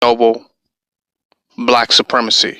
noble black supremacy.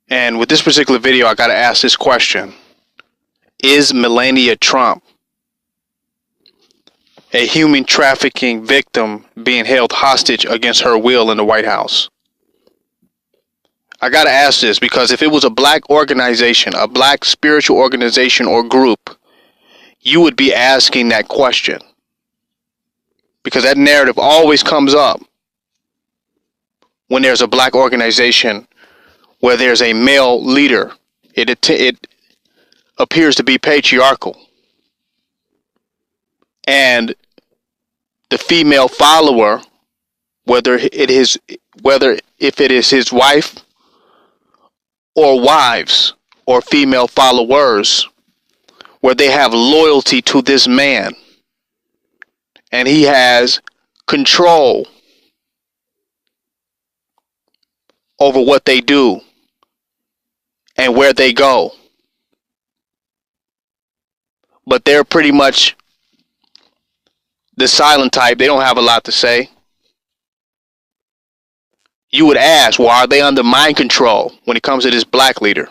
And with this particular video, I got to ask this question. Is Melania Trump a human trafficking victim being held hostage against her will in the White House? I got to ask this because if it was a black organization, a black spiritual organization or group, you would be asking that question. Because that narrative always comes up when there's a black organization where there's a male leader. It appears to be patriarchal. And the female follower, if it is his wife or wives or female followers, where they have loyalty to this man and he has control over what they do and where they go. But they're pretty much the silent type. They don't have a lot to say. You would ask, well, are they under mind control when it comes to this black leader?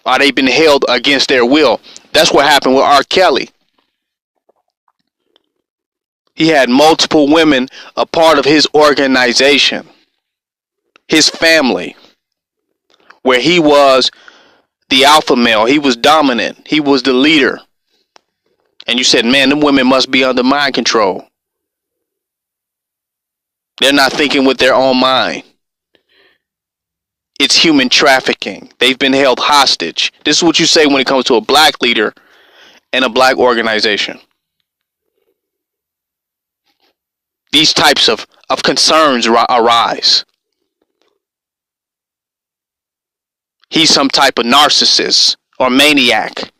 Are they been held against their will? That's what happened with R. Kelly. He had multiple women a part of his organization, his family, where he was the alpha male. He was dominant. He was the leader. And you said, man, them women must be under mind control. They're not thinking with their own mind. It's human trafficking. They've been held hostage. This is what you say when it comes to a black leader and a black organization. These types of concerns arise. He's some type of narcissist or maniac.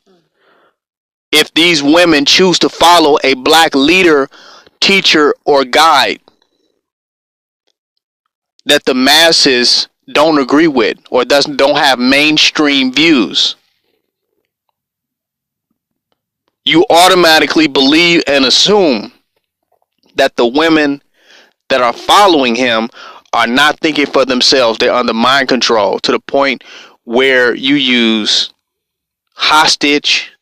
If these women choose to follow a black leader, teacher, or guide that the masses don't agree with or don't have mainstream views, you automatically believe and assume that the women that are following him are not thinking for themselves. They're under mind control to the point where you use hostage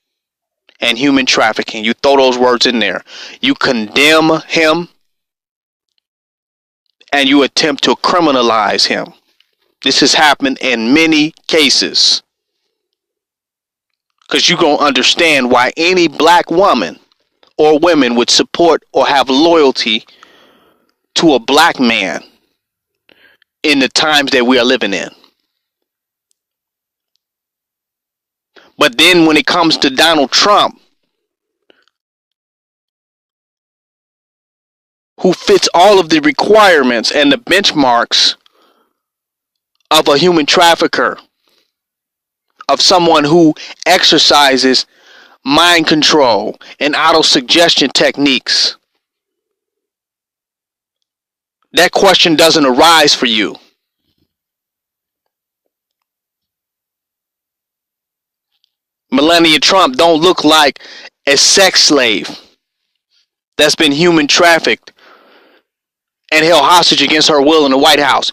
and human trafficking. You throw those words in there. You condemn him and you attempt to criminalize him. This has happened in many cases. Because you're going to understand why any black woman or women would support or have loyalty to a black man in the times that we are living in. But then when it comes to Donald Trump, who fits all of the requirements and the benchmarks of a human trafficker, of someone who exercises mind control and auto-suggestion techniques, that question doesn't arise for you. Melania Trump don't look like a sex slave that's been human trafficked and held hostage against her will in the White House.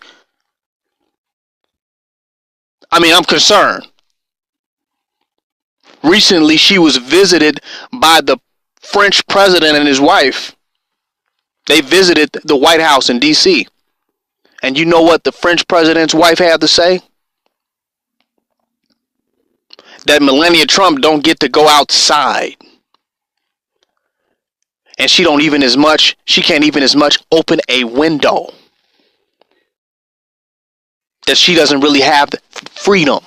I mean, I'm concerned. Recently, she was visited by the French president and his wife. They visited the White House in D.C. And you know what the French president's wife had to say? That Melania Trump don't get to go outside. And she can't even as much open a window. That she doesn't really have the freedom.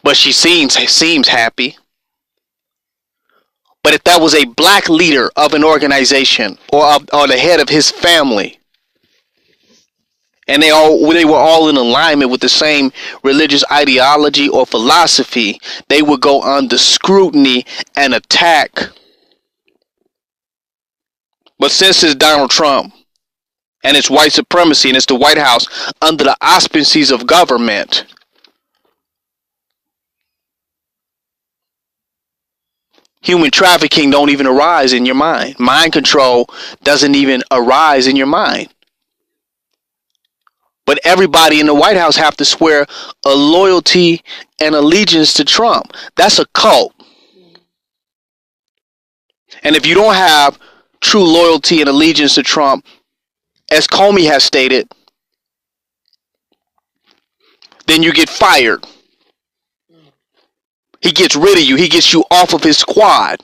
But she seems happy. But if that was a black leader of an organization or the head of his family, and they were all in alignment with the same religious ideology or philosophy, they would go under scrutiny and attack. But since it's Donald Trump and it's white supremacy and it's the White House under the auspices of government, Human trafficking don't even arise in your mind. Mind control doesn't even arise in your mind. But everybody in the White House have to swear a loyalty and allegiance to Trump. That's a cult. And if you don't have true loyalty and allegiance to Trump, as Comey has stated, then you get fired. He gets rid of you. He gets you off of his squad.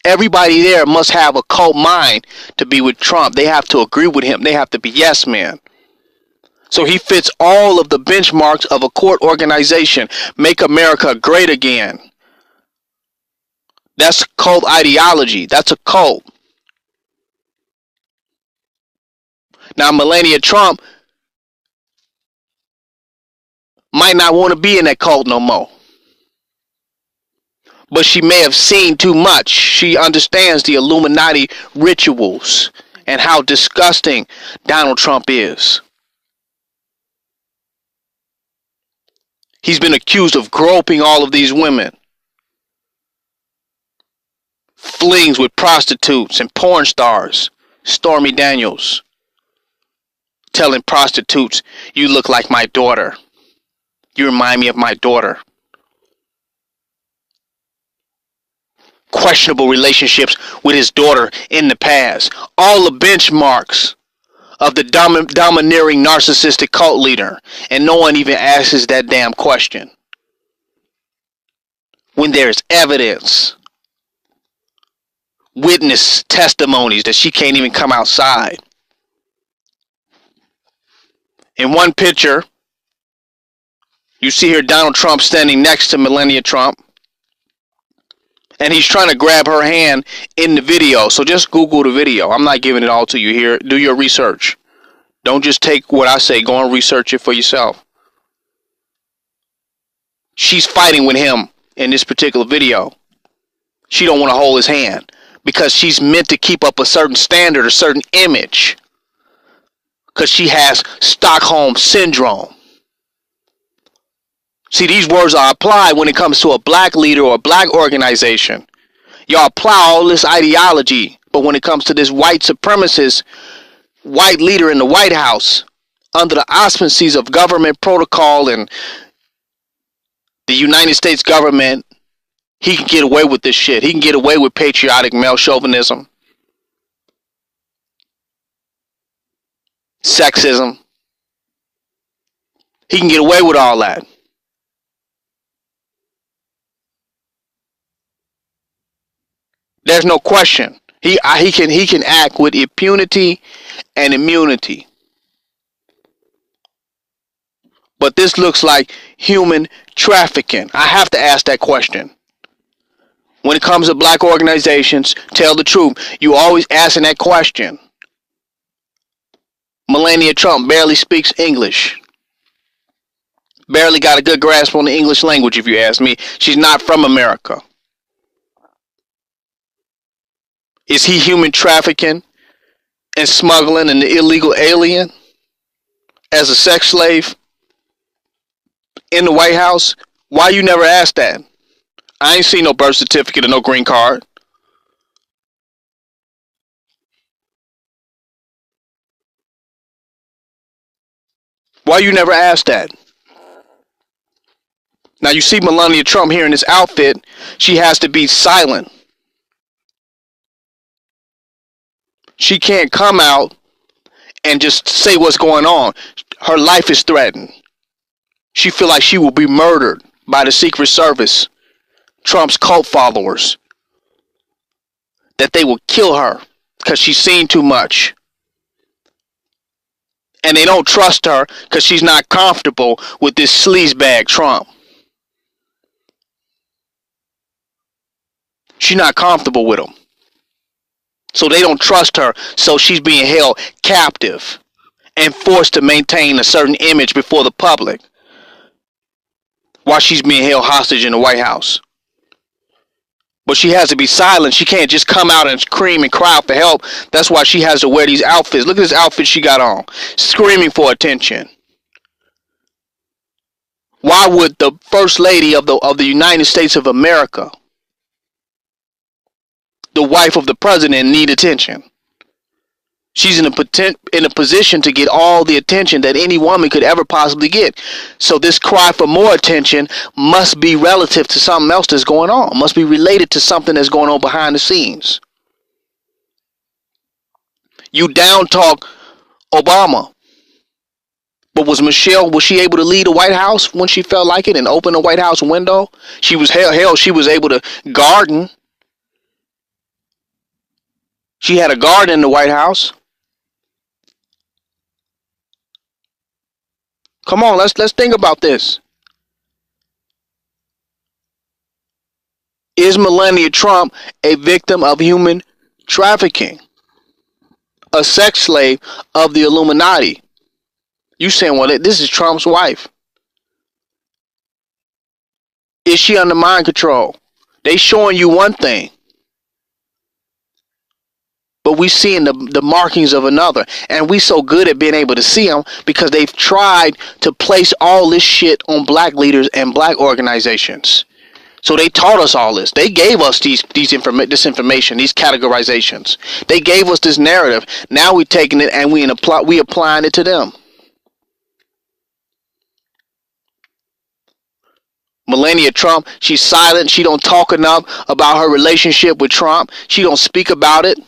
Everybody there must have a cult mind to be with Trump. They have to agree with him. They have to be yes men. So he fits all of the benchmarks of a court organization. Make America great again. That's cult ideology. That's a cult. Now, Melania Trump might not want to be in that cult no more. But she may have seen too much. She understands the Illuminati rituals and how disgusting Donald Trump is. He's been accused of groping all of these women. Flings with prostitutes and porn stars. Stormy Daniels telling prostitutes, "You look like my daughter. You remind me of my daughter." Questionable relationships with his daughter in the past. All the benchmarks of the domineering narcissistic cult leader. And no one even asks that damn question. When there's evidence, witness testimonies that she can't even come outside. In one picture, you see here Donald Trump standing next to Melania Trump. And he's trying to grab her hand in the video. So just Google the video. I'm not giving it all to you here. Do your research. Don't just take what I say. Go and research it for yourself. She's fighting with him in this particular video. She don't want to hold his hand because she's meant to keep up a certain standard, a certain image. Because she has Stockholm Syndrome. See, these words are applied when it comes to a black leader or a black organization. Y'all apply all this ideology, but when it comes to this white supremacist, white leader in the White House, under the auspices of government protocol and the United States government, he can get away with this shit. He can get away with patriotic male chauvinism, sexism. He can get away with all that. There's no question. He can act with impunity and immunity. But this looks like human trafficking. I have to ask that question. When it comes to black organizations, tell the truth. You always asking that question. Melania Trump barely speaks English. Barely got a good grasp on the English language, if you ask me. She's not from America. Is he human trafficking and smuggling an illegal alien as a sex slave in the White House? Why you never asked that? I ain't seen no birth certificate or no green card. Why you never asked that? Now you see Melania Trump here in this outfit. She has to be silent. She can't come out and just say what's going on. Her life is threatened. She feel like she will be murdered by the Secret Service, Trump's cult followers. That they will kill her because she's seen too much. And they don't trust her because she's not comfortable with this sleazebag Trump. She's not comfortable with him. So they don't trust her, so she's being held captive and forced to maintain a certain image before the public while she's being held hostage in the White House. But she has to be silent. She can't just come out and scream and cry out for help. That's why she has to wear these outfits. Look at this outfit she got on, screaming for attention. Why would the First Lady of the United States of America the wife of the president need attention. She's in a position to get all the attention that any woman could ever possibly get. So this cry for more attention must be relative to something else that's going on. Must be related to something that's going on behind the scenes. You down talk Obama. But was she able to leave the White House when she felt like it and open the White House window? She was she was able to garden. She had a garden in the White House. Come on, let's think about this. Is Melania Trump a victim of human trafficking? A sex slave of the Illuminati? You saying, well, this is Trump's wife. Is she under mind control? They showing you one thing, but we seeing the markings of another. And we so good at being able to see them because they've tried to place all this shit on black leaders and black organizations. So they taught us all this. They gave us this information, these categorizations. They gave us this narrative. Now we're taking it and we applying it to them. Melania Trump, she's silent. She don't talk enough about her relationship with Trump. She don't speak about it.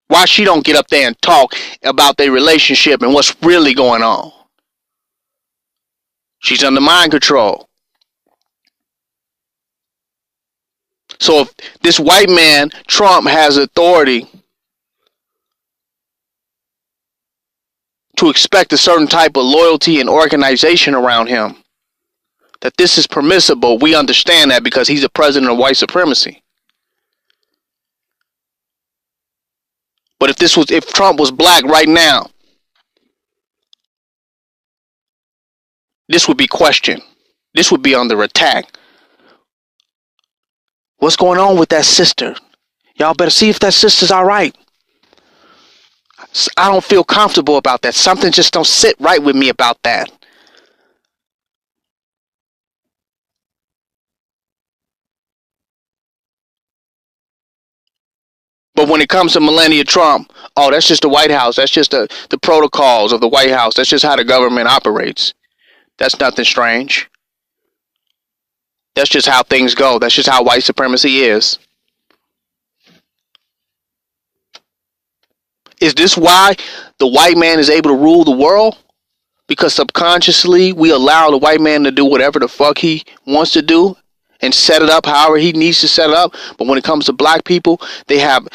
Why she don't get up there and talk about their relationship and what's really going on? She's under mind control. So if this white man, Trump, has authority to expect a certain type of loyalty and organization around him, that this is permissible, we understand that because he's a president of white supremacy. But if Trump was black right now, this would be questioned. This would be under attack. What's going on with that sister? Y'all better see if that sister's all right. I don't feel comfortable about that. Something just don't sit right with me about that. But when it comes to Melania Trump, oh, that's just the White House. That's just the protocols of the White House. That's just how the government operates. That's nothing strange. That's just how things go. That's just how white supremacy is. Is this why the white man is able to rule the world? Because subconsciously we allow the white man to do whatever the fuck he wants to do and set it up however he needs to set it up. But when it comes to black people, they have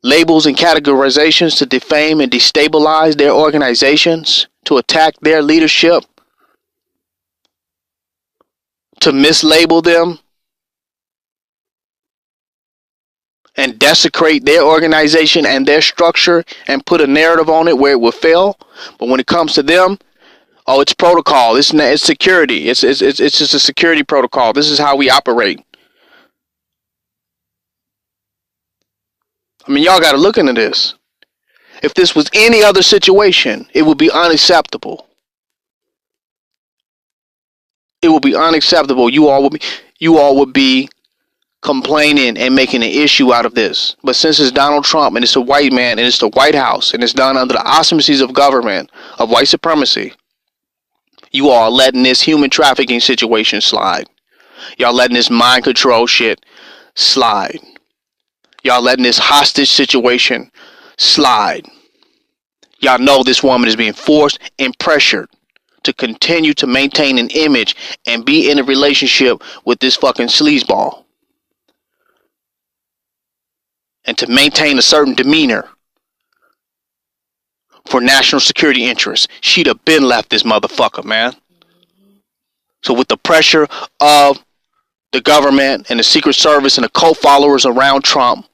labels and categorizations to defame and destabilize their organizations, to attack their leadership, to mislabel them and desecrate their organization and their structure and put a narrative on it where it will fail. But when it comes to them, oh, it's protocol. It's security. It's just a security protocol. This is how we operate. I mean, y'all got to look into this. If this was any other situation, it would be unacceptable. It would be unacceptable. You all would be complaining and making an issue out of this. But since it's Donald Trump and it's a white man and it's the White House and it's done under the auspices of government, of white supremacy, you all are letting this human trafficking situation slide. Y'all letting this mind control shit slide. Y'all letting this hostage situation slide. Y'all know this woman is being forced and pressured to continue to maintain an image and be in a relationship with this fucking sleazeball. And to maintain a certain demeanor for national security interests. She'd have been left this motherfucker, man. So with the pressure of the government and the Secret Service and the cult followers around Trump,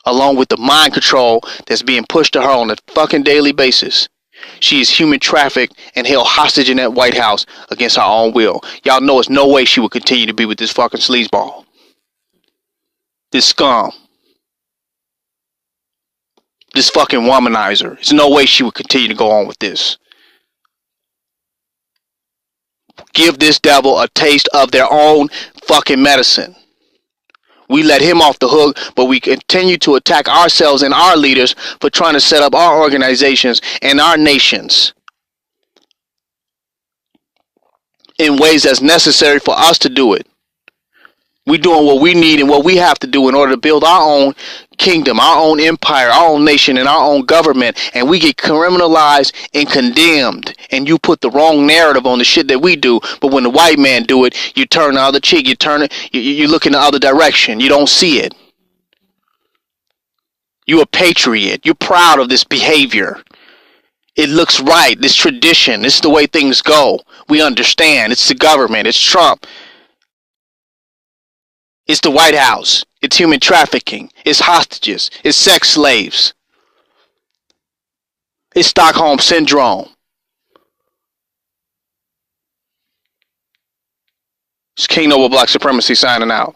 along with the mind control that's being pushed to her on a fucking daily basis, she is human trafficked and held hostage in that White House against her own will. Y'all know there's no way she would continue to be with this fucking sleazeball. This scum. This fucking womanizer. There's no way she would continue to go on with this. give this devil a taste of their own fucking medicine. We let him off the hook, but we continue to attack ourselves and our leaders for trying to set up our organizations and our nations in ways that's necessary for us to do it. We doing what we need and what we have to do in order to build our own kingdom, our own empire, our own nation, and our own government. And we get criminalized and condemned. And you put the wrong narrative on the shit that we do. But when the white man do it, you turn the other cheek. You look in the other direction. You don't see it. You're a patriot. You're proud of this behavior. It looks right. This tradition. This is the way things go. We understand. It's the government. It's Trump. It's the White House. It's human trafficking. It's hostages. It's sex slaves. It's Stockholm Syndrome. It's King Noble Black Supremacy signing out.